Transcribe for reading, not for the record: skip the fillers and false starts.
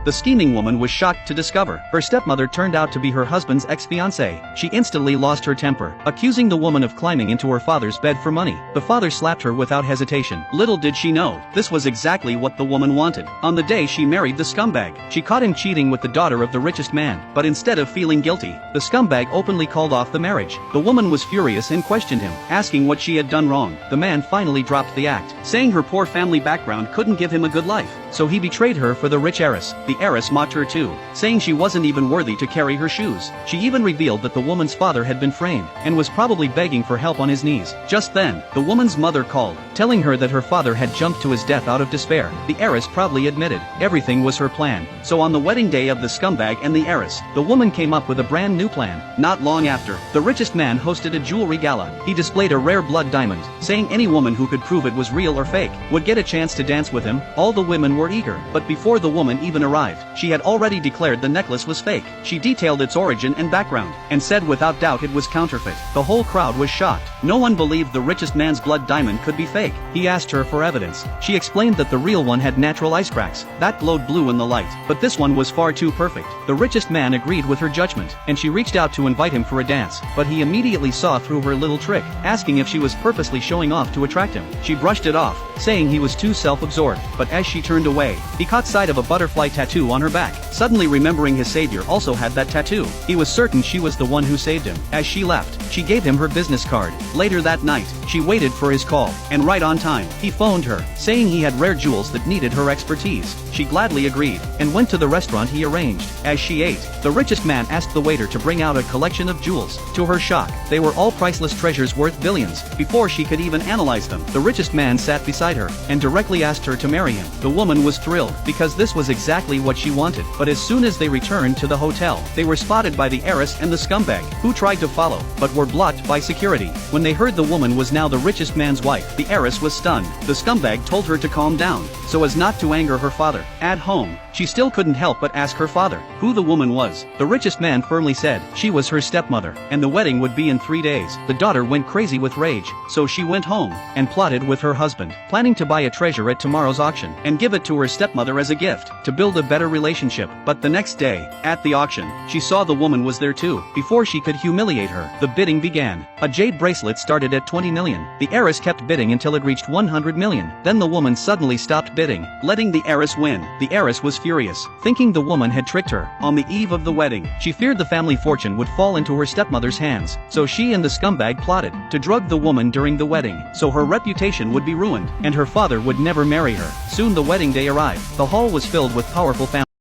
The scheming woman was shocked to discover her stepmother turned out to be her husband's ex-fiancée. She instantly lost her temper, accusing the woman of climbing into her father's bed for money. The father slapped her without hesitation. Little did she know, this was exactly what the woman wanted. On the day she married the scumbag, she caught him cheating with the daughter of the richest man, but instead of feeling guilty, the scumbag openly called off the marriage. The woman was furious and questioned him, asking what she had done wrong. The man finally dropped the act, saying her poor family background couldn't give him a good life, so he betrayed her for the rich heiress. The heiress mocked her too, saying she wasn't even worthy to carry her shoes. She even revealed that the woman's father had been framed, and was probably begging for help on his knees. Just then, the woman's mother called, telling her that her father had jumped to his death out of despair. The heiress proudly admitted, everything was her plan. So on the wedding day of the scumbag and the heiress, the woman came up with a brand new plan. Not long after, the richest man hosted a jewelry gala. He displayed a rare blood diamond, saying any woman who could prove it was real or fake would get a chance to dance with him. All the women were eager, but before the woman even arrived, she had already declared the necklace was fake. She detailed its origin and background, and said without doubt it was counterfeit. The whole crowd was shocked. No one believed the richest man's blood diamond could be fake. He asked her for evidence. She explained that the real one had natural ice cracks that glowed blue in the light, but this one was far too perfect. The richest man agreed with her judgment, and she reached out to invite him for a dance, but he immediately saw through her little trick, asking if she was purposely showing off to attract him. She brushed it off, saying he was too self-absorbed, but as she turned away, he caught sight of a butterfly tattoo on her back. Suddenly remembering his savior also had that tattoo, he was certain she was the one who saved him. As she left, she gave him her business card. Later that night, she waited for his call, and right on time, he phoned her, saying he had rare jewels that needed her expertise. She gladly agreed, and went to the restaurant he arranged. As she ate, the richest man asked the waiter to bring out a collection of jewels. To her shock, they were all priceless treasures worth billions. Before she could even analyze them, the richest man sat beside her, and directly asked her to marry him. The woman was thrilled, because this was exactly what she wanted. But as soon as they returned to the hotel, they were spotted by the heiress and the scumbag, who tried to follow, but were blocked by security. When they heard the woman was now the richest man's wife, the heiress was stunned. The scumbag told her to calm down, so as not to anger her father. At home, she still couldn't help but ask her father who the woman was. The richest man firmly said she was her stepmother, and the wedding would be in 3 days. The daughter went crazy with rage, so she went home, and plotted with her husband, planning to buy a treasure at tomorrow's auction, and give it to her stepmother as a gift, to build a better relationship. But the next day, at the auction, she saw the woman was there too. Before she could humiliate her, the bidding began. A jade bracelet started at 20 million. The heiress kept bidding until it reached 100 million. Then the woman suddenly stopped bidding, letting the heiress win. The heiress was furious, thinking the woman had tricked her. On the eve of the wedding, she feared the family fortune would fall into her stepmother's hands, so she and the scumbag plotted to drug the woman during the wedding, so her reputation would be ruined, and her father would never marry her. Soon the wedding day arrived. The hall was filled with powerful family